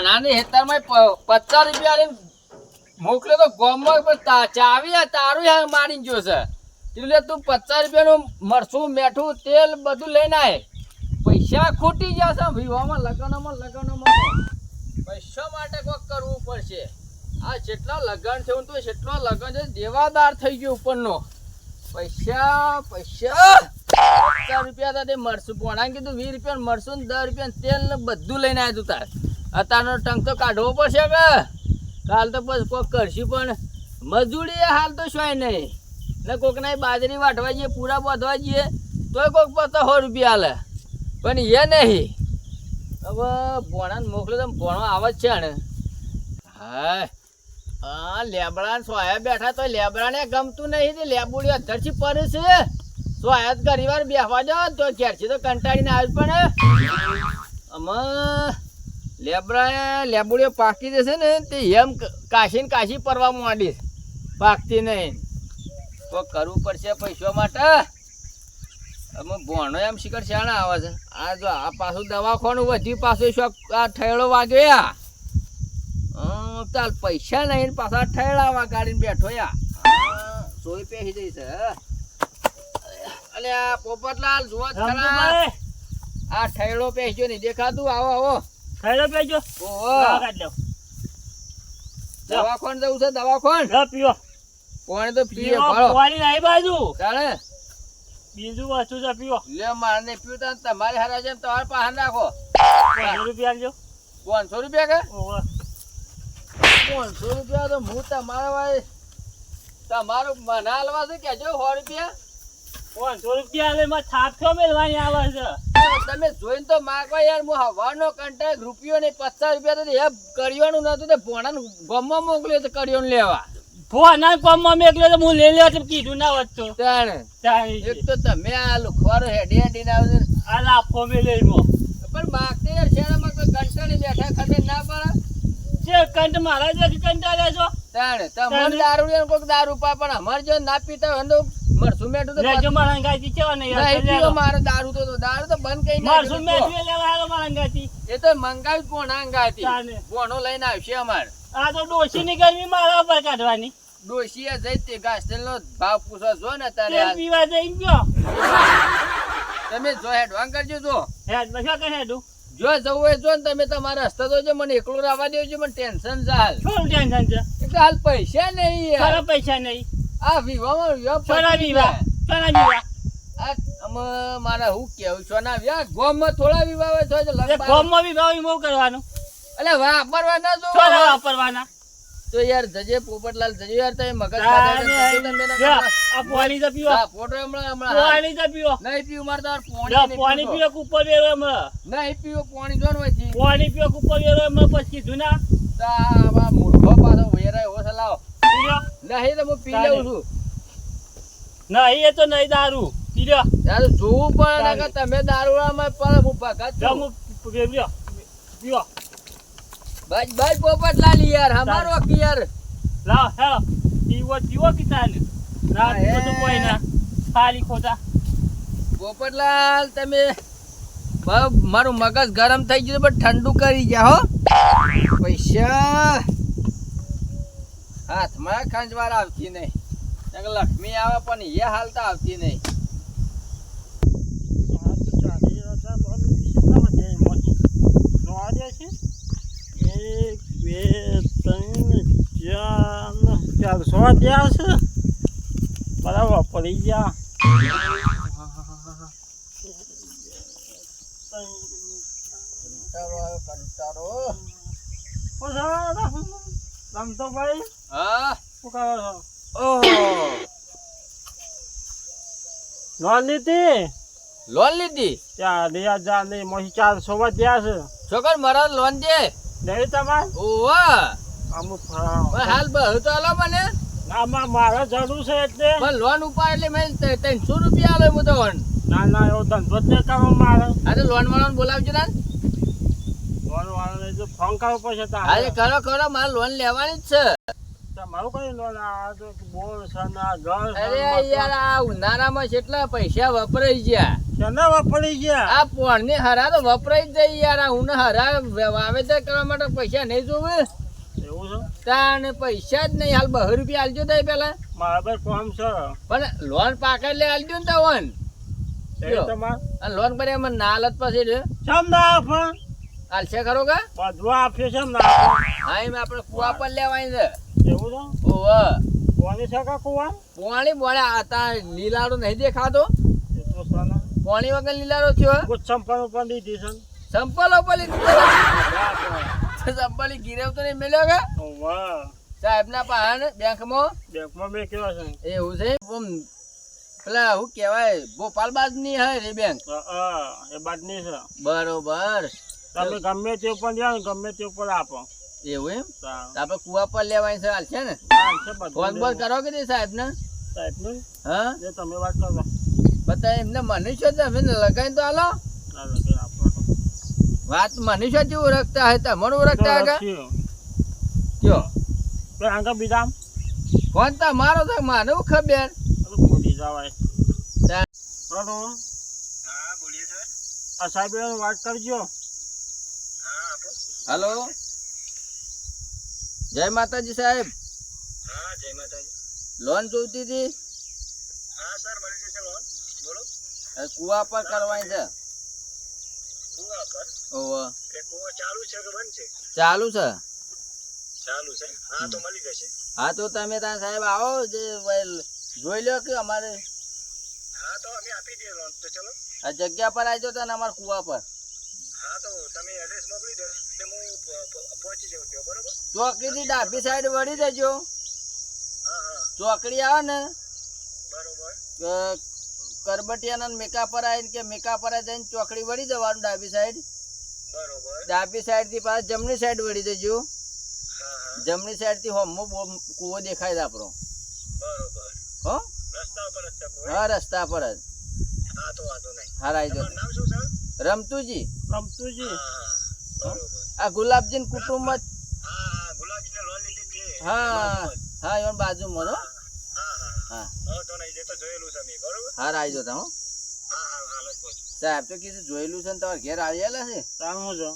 ભોણાની હેતરમાં 50 રૂપિયા લઈને મોકલ્યો તો ગોમમાં પણ ચાવી તારું મારી ગયો છે એટલે તું 50 રૂપિયાનું મરચું મેઠું તેલ બધું લઈને આય પૈસા ખૂટી ગયા છે વિવાહમાં લગ્નમાં પૈસા માટે કોક કરવું પડશે આ જેટલા લગ્ન થયું તો એટલો લગ્ન છે દેવાદાર થઈ ગયો ઉપરનો પૈસા 50 રૂપિયા હતા તે મરચું ભોણા કીધું 20 રૂપિયા મરચું 10 રૂપિયા તેલ ને બધું લઈને આવ્યું તાર અત્યારનો ટંક તો કાઢવો પડશે કે કાલ તો બસ કોક કરશું પણ મજૂરી હાલ તો શું નહીં ને કોકના બાજરી વાટવા જઈએ પૂરા બાંધવા જઈએ તોય કોક 100 રૂપિયા હાલે પણ એ નહીં હવે ભોણાને મોકલ્યો તો ભોણો આવે જ છે ને હા લેબડા સોયા બેઠા તો લેબડાને ગમતું નહીં તે લેબુડી અધરથી પડે છે સોયા જ ઘણી વાર બેસવા જાવ તો ઘેરથી તો કંટાળીને આવે પણ આમાં લેબુડીઓ પાકી જશે ને તે એમ કાશી પરવા માંડીશ પાકતી નહીં તો કરવું પડશે પૈસા માટે અમે ભોણો એમ શિખર શાણા આવે છે આ જો આ પાછું દવાખાનું વધ્યું પાછું શું આ ઠેડો વાગ્યો ચાલ પૈસા નહીં પાછા ઠેડા ગાડીને બેઠો યા સોય પેસી જઈશ અલે આ પોપટલાલ જુઓ આ ઠેડો પેસ્યો નહીં દેખાતું આવો ઠેડો પેસ્યો દવાખાન જવું છે દવાખાન પીવો પાણી તો પીએ પાણી નહીં બાજુ ચાલે બીજું વસ્તુ છે પીવો લે મારે નહીં પીવું તમારે હારા છે તમારે પાસે રાખો 500 રૂપિયા આપજો 500 રૂપિયા કે 500 રૂપિયા તો હું તમારા ભાઈ તમારું મને હાલવા છે કેજો 100 રૂપિયા 500 રૂપિયા એટલે માં થાપો મેલવાની આવે છે તમે જોઈને તો માગવા યાર હું હવાનો કંટાળ રૂપિયો ને 50 રૂપિયા તો એ કરિયાનું નતું તે ભોણાને ગમમાં મોકલ્યો તો કરિયાનું લેવા ભોના ગમમાં મેકલ્યો તો હું લઈ લ્યો તો કીધું ના હોત તો એક તો તમે આ લુખવારો હેડીને આવે આ લાફો મેલે મો પણ માગતે યાર શેરામાં કોઈ કંટાળી બેઠા ખબર ના પડે જે કંટ મારા જે કંટાળ્યા છો તમને દારૂ કોઈક દારૂ પા પણ અમારે જો ના પીતા હોય તો મરસું મેઠું તો લેજો મારા ગાતી છે ને નહીં પીવો મારે દારૂ તો બંધ કઈ મરસું મેઠું લેવા આવ્યો મારા ગાતી એ તો મંગાવી કોના અંગાતી કોનો લઈને આવશે અમારે આ તો ડોશીની ગરમી મારા ઉપર કાઢવાની ડોશીએ જઈ તે ગાસ્ટેલ નો ભાવ પૂછો જો ને તારે પીવા જઈ ગયો તમે જો હેડવાન કરજો જો હેડ બસા કે હેડું જો જવું હોય જો ને તમે તમારા રસ્તા તો જો મને એકલું રહેવા દેજો મને ટેન્શન ચાલ શું ટેન્શન છે એટલે હાલ પૈસા નહીં યાર ખરા પૈસા નહીં આ વિવાહ સોના વિવાહ મારા હું કેવું સોના વિવાહ ગોમમાં થોડા વિવાહ હોય તો ગોમમાં વિવાહ મો કરવાનો એટલે વાપરવા ના જો વાપરવાના તો યાર જજે પોપટલાલ જજે યાર તમે મગજ આ પાણી તો પીવો ફોટો હમણાં પાણી તો પીવો નહીં પીવું મારે તો પાણી પીવો કુપર વેરો હમણાં નહીં પીવો પાણી જોન હોય પાણી પીવો કુપર વેરો હમણાં પછી કીધું ના મૂર્ખો પાછો વેરાય હો સલાવ નહીં તો હું પી લઉં છું નહીં એ તો નહીં દારૂ પીડ્યો યાર જોવું પડે તમે દારૂમાં પણ હું ભગત પીવો બસ પોપટલાલ યાર હમારો યાર લાવ હેલો પીવો કિતાન ના પીવો તો કોઈ ના ખાલી ખોટા પોપટલાલ તમે મારું મગજ ગરમ થઈ ગયું પણ ઠંડુ કરી ગયા હો પૈસા હાથમાં ખંજવાર આવતી નહીં લક્ષ્મી આવે પણ એ હાલતા આવતી નહીં એક બે ત્રણ ચાર 400 ત્યાં છે બરાબર પડી ગયા રમતો ભાઈ હા શું કરો છો ઓહો લોન લીધી લોન લીધી 4000 ની મોહી 400 વધ્યા છે છોકર મારા લોન દે નહીં તમાર ઓવા અમુક હાલ બહુ તો આલો મને આમાં મારે જરૂર છે એટલે પણ લોન ઉપર એટલે મેં 300 રૂપિયા આલે હું તો ના એવો ધંધો જ નહીં કરવો મારે અરે લોન વાળાને બોલાવજો ને લોન વાળાને જો ફોન કરવો પડશે અરે કરો મારે લોન લેવાની જ છે તમારું કઈ લોન આ તો બોર છે ને આ ઘર છે અરે ને યાર આ ઉનાળામાં કેટલા પૈસા વપરાઈ ગયા શેના વાપરી ગયા આ પોણની હરા તો વપરાઈ જ જાય યાર આ ઉના હરા વાવેતર કરવા માટે પૈસા નહીં જોવે એવું છે તાણ પૈસા જ નહીં હાલ 200 રૂપિયા આલજો તઈ પેલા મારા પર ફોર્મ છે પણ લોન પાકા લે આલજો ને તવન એ તમાર અને લોન પર એમ ના હાલત પછી રે ચમ ના આપે હાલશે ખરો કા બધવા આપ્યો છે ના આપે હા એમ આપણે કુવા પર લેવાય છે એવું છે ઓવે કોની છે કા કુવા પોણી બોળે આતા લીલાડો નહીં દેખાતો એ તો સાના પોણી વગર લીલાડો થયો કુછ સંપલ ઉપર દીધી છે સંપલ ઉપર લીધી સંપલ ગીરેવ તો નહીં મેલ્યો કે વાહ સાહેબ ના પાન બેંકમાં બેંકમાં મેં કેવા છે એવું છે પેલા શું કેવાય ભોપાલ બાદ ની હે રે બેંક એ બાદની છે બરોબર તમે ગમે તે ઉપર જાઓ ને ગમે તે ઉપર આપો એવું એમ હા આપડે કુવા પર લેવાય છે હાલશે ને છે બધું ફોન બોલ કરો કે નહીં સાહેબ ને સાહેબ ને હા જે તમે વાત કરો બતા એમને મનુષ્ય તમે લગાઈ તો હાલો ના લગે આપો તો વાત મનુષ્ય જેવું ઓળખતા હોય તમારું ઓળખતા હોય કયો બે આંગા બીજા ફોન તો મારો તો માનું ખબર બોલી જવાય હલો હા બોલીએ સર આ સાહેબ વાત કરજો હા આપો હલો જય માતાજી સાહેબ હા જય માતાજી લોન જોઈતી હતી હા સર મળી જશે લોન બોલો હવે કુવા પર કરવાની છે કુવા પર ઓહો કે કુવો ચાલુ છે કે બંધ છે ચાલુ છે ચાલુ છે હા તો મળી જશે હા તો તમે ત્યાં સાહેબ આવો જે જોઈ લો કે અમારે હા તો અમે આપી દઈએ લોન તો ચલો આ જગ્યા પર આવી જાઓ ને અમારા કુવા પર હા તો તમે એડ્રેસ મોકલી દો એટલે હું પહોંચી જાઉં છું બરોબર ચોકડીથી ડાબી સાઈડ વળી દેજો હા હા ચોકડી આવે ને બરોબર કરબટિયાના મેકા પર આવીને કે મેકા પર જઈને ચોકડી વળી જવાનું ડાબી સાઈડ બરોબર ડાબી સાઈડ થી પાછા જમણી સાઈડ વળી દેજો હા હા જમણી સાઈડ થી હોમો કુવો દેખાય છે આપણો બરોબર હો રસ્તા ઉપર જ તકો હા રસ્તા પર જ હા તો વાંધો નહીં હા આવી જાઓ તમારું નામ શું સર રમતુજી રમતુજી હા બરોબર આ ગુલાબજી કુટુંબ જ હા ગુલાબજીને લોન લીધી હતી હા હા એમ બાજુમાં હો હા હા હા તો નહીં જે તો જોયેલું છે મેં બરોબર હા આવી જાઓ હો હા હા હાલ જ પહોંચ સાહેબ તો કીધું જોયેલું છે ને તમારે ઘેર આવેલા છે તાનું છો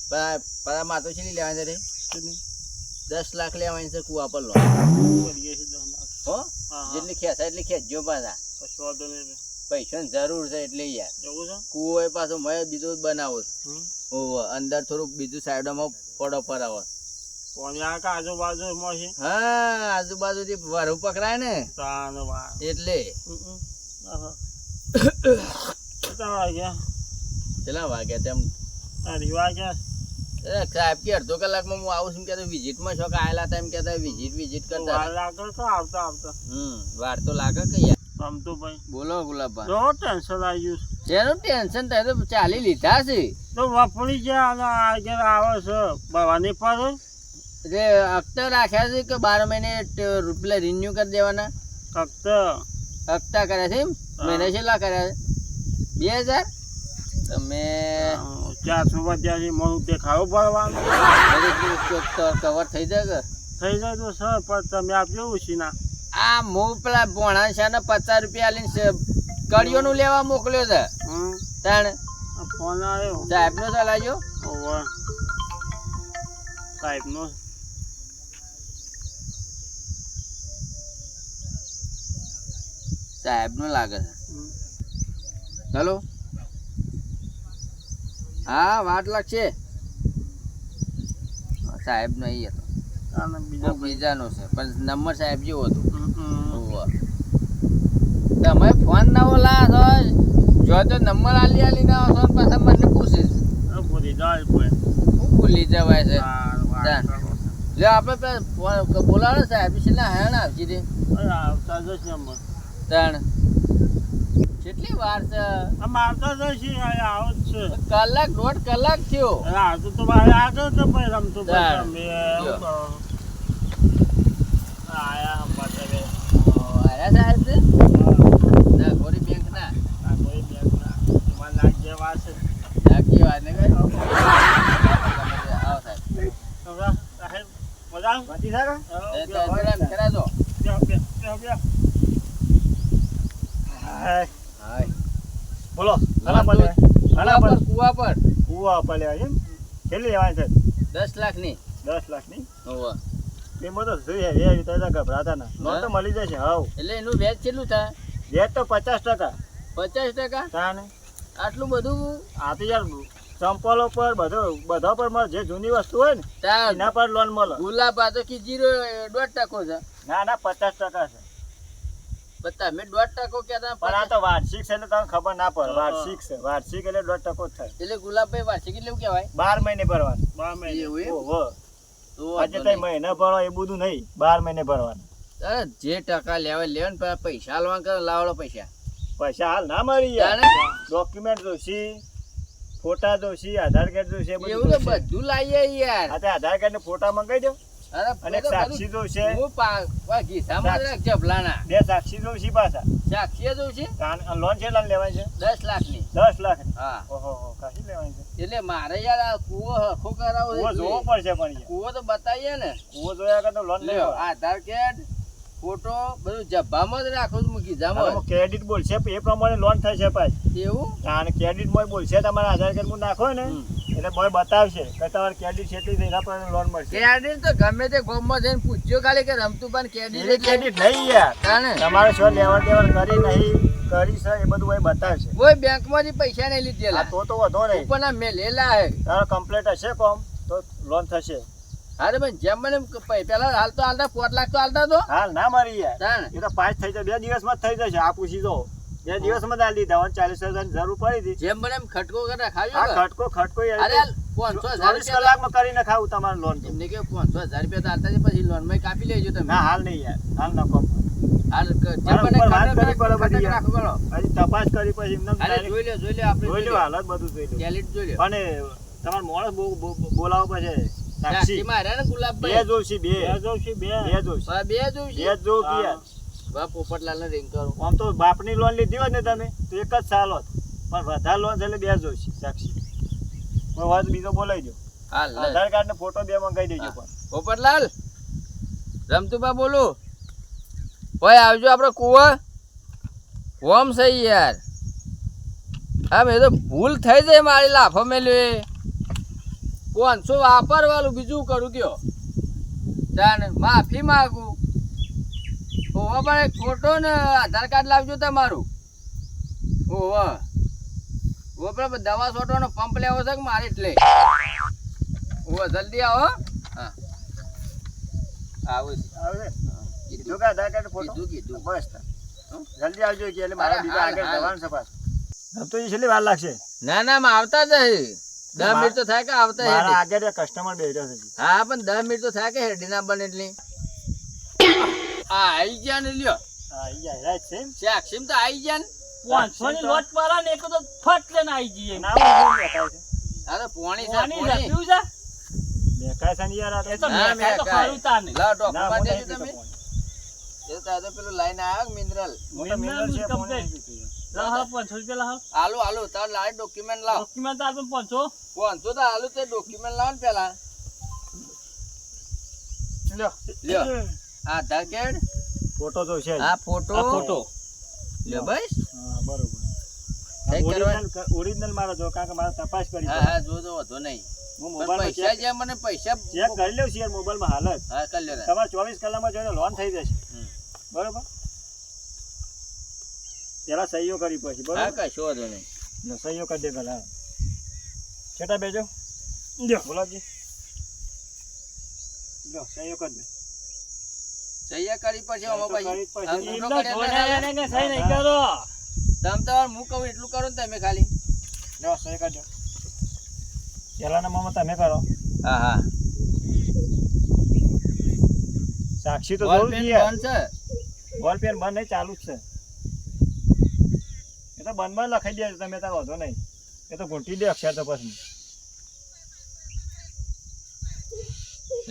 હા પરા માતો છેલ્લી લેવાની છે રે 10 લાખ લેવાની છે કુવા પર લો કરીએ છીએ 10 લાખ હો હા જેટલી ખેંચાય એટલી ખેંચજો પાછા કશો વાંધો નહીં પૈસાની જરૂર છે એટલે યાર એવું છે કુવો એ પાછો મેં બીજું બનાવો ઓહો અંદર થોડુંક બીજું સાઈડમાં પડો પરાવો કોની આ કા આજુબાજુમાં છે હા આજુબાજુથી વરુ પકડાય ને તાન વા એટલે કેટલા વાગ્યા કેટલા વાગ્યા તેમ અઢી વાગ્યા સાહેબ કે અડધો કલાકમાં હું આવું છું કે વિઝિટમાં છો કે આયેલા હતા એમ કહેતા વિઝિટ કરતા વાર લાગે તો આવતા આવતા વાર તો લાગે કે યાર રમતુભાઈ બોલો ગુલાબભાઈ જો ટેન્શન આવી ગયું જેનું ટેન્શન થાય તો ચાલી લીધા છે તો વાપરી ગયા અને આગળ આવે છે ભવાની પર જે હપ્તા રાખ્યા છે કે 12 મહિને રૂપિયા રિન્યુ કરી દેવાના ફક્ત હપ્તા કર્યા છે એમ મહિને છેલ્લા કર્યા છે 2000 તમે 400 વધ્યા મને દેખાવો ભરવાનું કવર થઈ જાય કે થઈ જાય તો સર પણ તમે આપજો ઉછીના આ હું પેલા ભોણા છે ને 50 રૂપિયા આલીને કડીઓનું લેવા મોકલ્યો છે તાણ ફોન આવ્યો સાહેબનો ચલાવજો ઓવર સાહેબનો સાહેબનો લાગે છે ચાલો હા વાટ લાગશે સાહેબ નો અહીં હતો બીજા બીજાનો છે પણ નંબર સાહેબ જેવો હતો તમે ફોન ના લા છો જો તો નંબર આલી ના આવશો પાછા મને પૂછીશ ભૂલી જાય કોઈ હું ભૂલી જવાય છે વાત જો આપણે બોલાડો સાહેબ છેલ્લા હેણ આવશે રે આવતા જશે અમે ત્રણ કેટલી વાર છે આમ આવતા જશે આવો જ છે કલાક 1.5 કલાક થયો આવતું તો મારે આગળ તો ભાઈ રમતો તમે આયા માટે આયા સાહેબ છે ના ગોરી બેંક ના આ કોઈ બેંક ના મને લાગ જેવા છે નાખી વાત ને કઈ આવો સાહેબ સાહેબ મજા વાંચી થાય એ તો એમ કરા દો. હાય. બોલો ઘણા પડે ઘણા પડે કુવા પર કુવા પડે છે કેટલી લેવાની છે 10 લાખની. 10 લાખની હોવે. એમાં તો જોઈએ એ રીતે ગભરાતા ના લોન તો મળી જશે હાવ એટલે એનું વ્યાજ કેટલું થાય? વ્યાજ તો 50%. 50%? તાને આટલું બધું? આ તો યાર ચંપલો પર બધા પર મળે જે જૂની વસ્તુ હોય ને તાર એના પર લોન મળે. ગુલાબ આ તો કે 0.5% છે. ના ના 50% છે પણ તમે 1.5% કહેતા. પણ આ તો વાર્ષિક છે એટલે તમને ખબર ના પડે. વાર્ષિક છે વાર્ષિક એટલે 1% જ થાય. એટલે ગુલાબભાઈ વાર્ષિક એટલે એવું કહેવાય? 12 મહિને ભરવાનું. એવું એમ? ઓહો તો આજે તઈ મહિને ભરો એ બધું નહીં 12 મહિને ભરવાનું. અરે જે ટકા લેવા લેવા ને પૈસા આલવા કરે લાવડો પૈસા. પૈસા હાલ ના મળી યાર. ડોક્યુમેન્ટ જોશી, ફોટા જોશી, આધાર કાર્ડ જોશે એવું તો બધું લાવીએ યાર. આ તે આધાર કાર્ડ ને ફોટા મંગાઈ દો અરે અને એક સાક્ષી જોશે. હું ખિસ્સામાં જ રાખજે ભલાના. 2 સાક્ષી જોશી પાછા. સાક્ષી જોઉં છે લોન કેટલા લેવાની છે? 10 લાખની. 10 લાખ. હા. ઓહો કાશી લેવાની છે. એટલે મારે યાર આ કૂવો હરખો કરાવો કૂવો જોવો પડશે પણ યાર. કૂવો તો બતાવીએ ને. કૂવો જોયા કરતા લોન લ્યો લેવા. આધાર કાર્ડ, ફોટો બધું જબ્બામાં જ રાખું છું ખિસ્સામાં. ક્રેડિટ બોલશે એ પ્રમાણે લોન થશે પાછી. એવું? કારણ ક્રેડિટ માં બોલશે તમારા આધાર કાર્ડ માં નાખો ને એટલે બોય બતાવશે કે તમારે ક્રેડિટ કેટલી છે એના પર લોન મળશે. ક્રેડિટ તો ગમે તે ગામમાં જઈને પૂછ્યો ખાલી કે રમતુભાઈ ક્રેડિટ ક્રેડિટ નહીં યાર. તાને તમારે શું લેવડ દેવડ કરી નહીં કરી છે એ બધું બોય બતાવશે. કોઈ બેંકમાંથી પૈસા નહીં આ લીધેલા. તો વધો નહીં. ઉપર ના મેલેલા હે. તારો કમ્પ્લીટ હશે કોમ તો લોન થશે. અરે ભાઈ જેમ મને પેલા હાલ તો હાલતા 4 લાખ તો હાલતા તો હાલ ના મારી યાર. તાને એ તો પાસ થઈ જાય 2 દિવસમાં જ થઈ જશે. આ પૂછી દો 2 દિવસમાં જ આલી દીધા 40,000 ની જરૂર પડી હતી. જેમ મને એમ ખટકો કરી આ રાખાવ્યો ખટકો યાર. અરે 500,000 24 કલાકમાં કરીને ખાવું તમારે લોન. એમને કે 500,000 રૂપિયા તો હાલતા છે પછી લોન માં કાપી લેજો તમે. ના હાલ નહીં યાર હાલ ન કોમ. હાલ જેમ મને ખટક રાખો બોલો. હજી તપાસ કરી પછી એમને અરે જોઈ લ્યો આપણે જોઈ લો હાલત બધું જોઈ લો. ક્રેડિટ જોઈ લ્યો. અને તમારે મોણસ બોલાવો પછી સાક્ષી સાક્ષી મારે ને બે ગુલાબભાઈ જોશી બે જોશી. બે જોઉં બે છે. જો કે યાર. બા પોપટલાલ ને રિંગ કરું. આમ તો બાપની લોન લીધી હોય ને તમે તો એક જ સાલ હોત પણ વધારે લોન છે એટલે બે જોશી સાક્ષી. કોઈ વાત બીજો બોલાવી દો. હાલ લે. આધાર કાર્ડ ને ફોટો બે મંગાવી દેજો પણ. પોપટલાલ રમતુબા બોલું. ઓય આવજો આપણે કુવા હોમ છે યાર. હા મેં તો ભૂલ થઈ જાય મારી લાફો મેલ્યો. 500 વાપરવાનું બીજું કરું કયો તાને માફી માંગુ. ઓવા પણ એક ફોટો ને આધાર કાર્ડ લાવજો તમારું. ઓવા ઓ પેલા દવા છોટવાનો પંપ લેવો છે કે મારે એટલે. ઓવા જલ્દી આવો. હા આવું આવે કીધું કે આધાર કાર્ડ ફોટો કીધું. બસ તાર. જલ્દી આવજો કે એટલે મારા બીજા આગળ જવાનું છે પાછું. આમ તો છેલ્લી વાર લાગશે. ના ના આવતા જ 10 મિનિટ તો થાય કે આવતા મારા હેડી. આગળ કસ્ટમર બેઠો છે. હા પણ 10 મિનિટ તો થાય કે હેડી ના બને એટલી. આ આઈ ગયા ને લ્યો. હા ઈ રાઈટ છે એમ. સાક્ષીમ તો આઈ ગયા ને. 500 ની લોટ વાળા ને એક તો ફટ લઈને આવી જઈએ. નામ શું દેખાય છે? અરે પોણી છે પાણી પોણી. લખ્યું છે દેખાય છે ને યાર આ એ તો તો. ના, મેકાય તો મેકાય. ખરું તાને. લાવ ના ડોક્યુમેન્ટ મોટા દેજો પીતો તમે. પોણી. એ તો આ તો પેલું લાઈન આવ્યો કે મિનરલ. મોટા મિનરલ છે પોણી નહીં પીતું. લાવ 500 રૂપિયા લાવ. આલુ તાર લાઈ ડોક્યુમેન્ટ લાવ. ડોક્યુમેન્ટ આપે 500. 500 તો આલુ તે ડોક્યુમેન્ટ લાવ ને પેલા. લ્યો. લ્યો. આધાર કાર્ડ. ફોટો તો છે જ. આ ફોટો. આ ફોટો. લ્યો બસ. હા બરોબર. ચેક કરવા. ઓરિજિનલ મારો જો કારણ કે મારે તપાસ કરી હા હા જો જો વધો નહીં. હું પણ મોબાઈલ પૈસા જે મને પૈસા ચેક કરી લઉં છું યાર મોબાઈલમાં હાલ જ. હા કરી લ્યો. તમારે 24 કલાકમાં જોઈને લોન થઈ જશે. હમ. બરોબર. પેલા સહીઓ કરી પછી હા બરોબર. કશો વધો નહીં. લો, સહીઓ કરી દે પેલા. છેટા બેજો. લ્યો બોલાજી. લો સહીઓ કરી દે. સહી કરી પછી આમાં કરી પછી પછી. અંગૂઠો એમને કરી જોઈને એટલે એને કે સહી નહીં કરો. તમ તમારે હું કહું એટલું કરો ને તમે ખાલી. લો સહી કરી દો. પેલાના મામા તમે કરો. હા હા સાક્ષી તો બોલ જોઉં પેન જ યાર. બંધ છે. બોલ પેન બંધ નહીં ચાલુ જ છે. એ તો બંધ લખાઈ દે તમે તાર વાંધો નહીં. એ તો ઘૂંટી દે અક્ષર તો પછી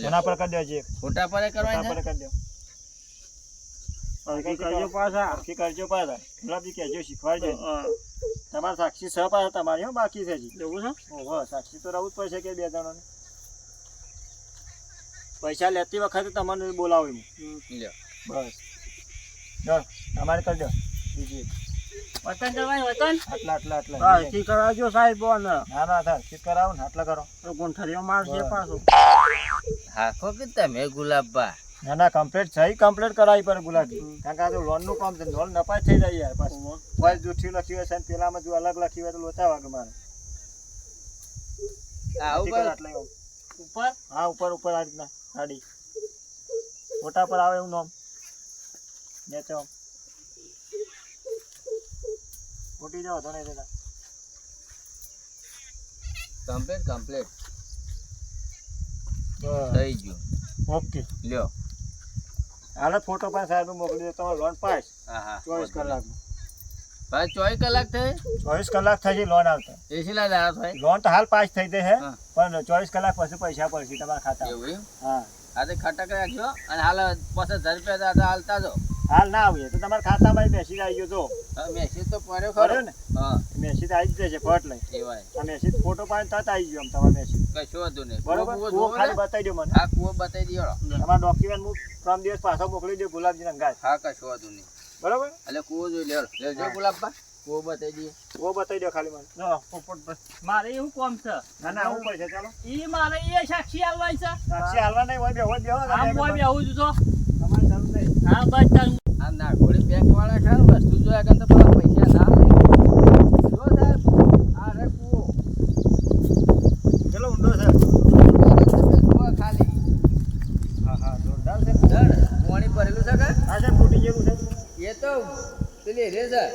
એના પર કરી દેજે. ફોટા પર કરવાની પર છે. કરી દો. કરજો પાછા. કરજો પાછા. ગુલાબજી કહેજો શીખવાડજો. તમારે સાક્ષી સહ પાછા તમારી હો બાકી છે હજી. એવું છે? ઓહો સાક્ષી તો રહું જ પડશે કે બે જણાને. પૈસા લેતી વખતે તમને બોલાવો એમ. લ્યો બસ જો તમારે કરી દો બીજી એક. વતન કરવાની વતન આટલા આટલા આટલા ઠીક કરાવજો સાહેબ ના ના થાય ઠીક કરાવો ને આટલા કરો. તો ગોંઠરીઓ મારશે પાછો. હાખો કે તમે ગુલાબબા ના ના કમ્પ્લીટ સહી કમ્પ્લીટ કરાવી પડે ગુલાબી. કારણ કે આ તો લોનનું કામ છે, લોન નપાસ થઈ જાય યાર. પાછું કોઈ જૂઠ્યું લખ્યું હશે ને પેલામાં જો અલગ લખ્યું હોય તો લોચા વાગે મારે. આવું ઠીક કરે કર. આટલા એવું. ઉપર હા ઉપર ઉપર આ રીતના ગાડી ફોટા પર આવે એવું નામ નીચે આમ ફૂટી જાવ તો નહીં દેતા. કમ્પ્લીટ કમ્પ્લીટ બસ થઈ ગયું. ઓકે લ્યો હાલે ફોટો પણ સાહેબ મોકલી દો. તમારો લોન પાસ હા હા 24 કલાકમાં. ભાઈ 24 કલાક થઈ 24 કલાક થઈ લોન આવતા. એસી લા દાડા થાય લોન તો હાલ પાસ થઈ ગઈ છે હા. પણ 24 કલાક પછી પૈસા પડશે તમારા ખાતામાં. એવું એમ હા આ તો ખટક રાખજો અને હાલ 50,000 રૂપિયા તો હાલતા જો. હાલ ના આવીએ તો તમારા ખાતામાં મેસેજ આવી ગયો તો મેસેજ તો પડ્યો પડ્યો ખરો ને હા મેસેજ આવી જ જશે ફટ લઈ. એવાય આ મેસેજ ફોટો પાડીને તરત આવી ગયો આમ તમારો મેસેજ. કશું હતું નહીં. બરોબર કૂવો કૂવો જોવો ખાલી ને? બતાવી દો મને. હા કૂવો બતાવી દીધો. તમારા ડોક્યુમેન્ટ હું 3 દિવસ પાછો મોકલી દઉં ગુલાબજી અંગાત. હા કશું હતું નહીં. બરોબર એટલે કૂવો જોઈ લેજો લેજો ગુલાબબા કૂવો બતાવી દઈએ. કૂવો બતાવી દો ખાલી મને. જો પોપટ પર. મારે એવું કોમ છે ના ના આવું પડશે ચાલો. ઈ મારે એ સાક્ષી આલવાય છે સાક્ષી હાલવા નહીં હોય બે હોય આમ મોય બે આવું છું તો તમારે જરૂર નહીં. હા બસ ચાલ આ નાગોડી બેંક વાળા ખાન વસ્તુ જોયા કરતા પેલા પૈસા ના લે. જો સાહેબ આ રે કૂવો ચલો ઊંડો છે. તમે જુઓ ખાલી હા હા જોરદાર છે. ધડ પાણી ભરેલું છે કે આ છે ફૂટી ગયેલું છે. એ તો પેલી રેઝર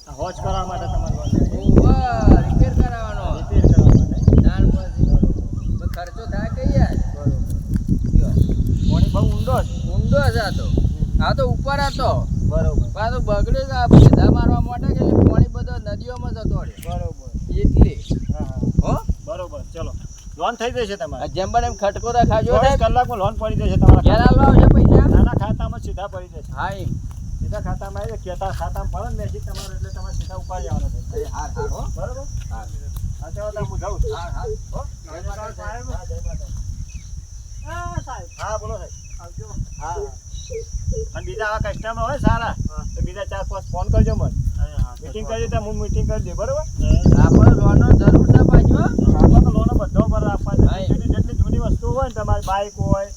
આ હોજ કરવા માટે તમારે લોન લેવી. ઓવર રિપેર કરાવવાનો રિપેર કરવા માટે. દાળ પછી તો ખર્ચો થાય કે યાર બરોબર. લ્યો. પાણી બહુ ઊંડો છે. ઊંડો છે આ તો ઉપર હતો બરોબર પાછું બગડ્યું કે આ ભેદા મારવા માટે કે એટલે પાણી બધો નદીઓમાં જતો રહ્યો બરોબર. એટલે હા હા હો બરોબર ચલો લોન થઈ જશે તમારે. આ જેમ બને એમ ખટકો રાખાજો 24 કલાકમાં લોન પડી જશે તમારા ઘેર ખાતામાં. આલો આવશે પૈસા નાના ખાતામાં સીધા પડી જશે. હા એમ સીધા ખાતામાં આવી જાય. કેતા ખાતામાં પડે ને મેસેજ તમારો એટલે તમારે સીધા ઉપાડી આવવાનો છે. હાર હાર હો બરોબર હાર હા ચાલો તો હું જાઉં છું. હાર હાર હો? જય માતા સાહેબ. હા, જય માતા. હા બોલો સાહેબ આવજો. હા હા. અને બીજા આવા કસ્ટમર હોય સારા તો બીજા 4-5 ફોન કરજો મને. મીટિંગ કરજો તો હું મીટિંગ કરી દઉં બરોબર. આપણે લોનનો જરૂર છે પાછો આપણે તો લોનો બધો પર આપવા હા. છે. જેટલી જૂની વસ્તુ હોય ને તમારી બાઇક હોય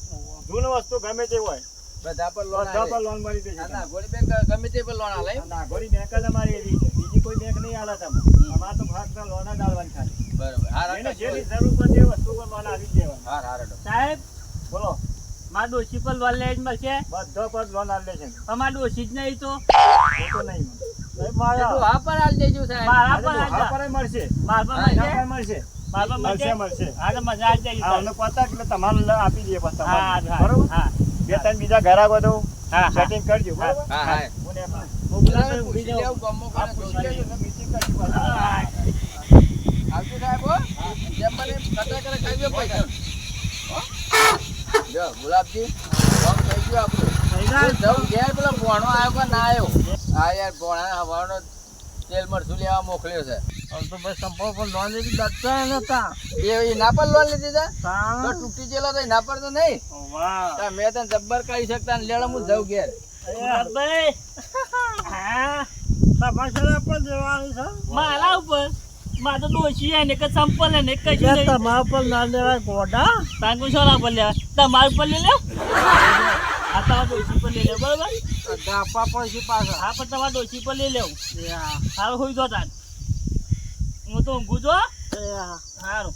જૂની વસ્તુ ગમે તે હોય બધા પર લોન બધા પર આલે લોન મળી જશે. ના ના ગોળી બેંક ગમે તે પર લોન આલે આ નાગોરી બેંક જ અમારી એવી છે. બીજી કોઈ બેંક નહીં આલે તમને. અમારે તો ફક્ત લોન જ આલવાની ખાલી. બરોબર હાર એને હાર જેની જરૂર પડે એ વસ્તુ પર લોન આવી જ દેવાની. હાર હાર સાહેબ બોલો મારા ડોશી પર લોન લે જ મળશે બધો પર લોન આલે છે. અમારા ડોશી જ નહીં તો ખોટું નહીં મળે. સાહેબ, મારા તું હા પર આલ દેજો સાહેબ મારા આજે પર દુહા પર મળશે. મારા પર દુહા મળશે પર મળશે. મારા પર મળશે મળશે. હા તો મજા આવી જાય હા અમને પતા એટલે તમારે આપી દઈએ પછી હા તમારે. હા બરોબર હા બે ત્રણ બીજા ઘરાકો દો હા હા સેટિંગ કરજો બરોબર. હા હા હું ને પણ બોલાવે પૂછી લેવું ગમો આ કરે પૂછી લેજો ને meeting કરજો પાછું. આવજો સાહેબ હો જેમ બને એમ ખર્ચા કરે ખાઈ દો પૈસા હો જો ગુલાબજી કામ થઈ ગયું આપણું જવું ઘેર પેલો ભોણો આવ્યો કે ના આવ્યો હા યાર ભોણા હવાનો તેલ મરચું લેવા મોકલ્યો છે તો ભાઈ સંપર્ક પર લોન લીધી દત્તા નતા. એ ના પર લોન લીધી છે તો તા તૂટી ગયેલો તો ના પર તો નહીં વાહ તો મેં તને જબ્બર કરી શકતા ને લેડો હું જઉં ઘેર ભાઈ હા તમારે પર દેવાની છે. મારા ઉપર મારે તો ડોશી હે ને કે સંપલ હે ને કશું એટલે નહીં તમારા પર ના દેવાય ગોડા. તાંગુ સોના પર લેવા તમારા ઉપર લઈ લે આ તમારા ડોશી પર લઈ લે બરોબર ગાપા પછી પાછા. હા પણ તમારા ડોશી પર લઈ લેવું યા, સારું હોઈ જો તાન હું તો ઊંઘું છું હો. યા. સારું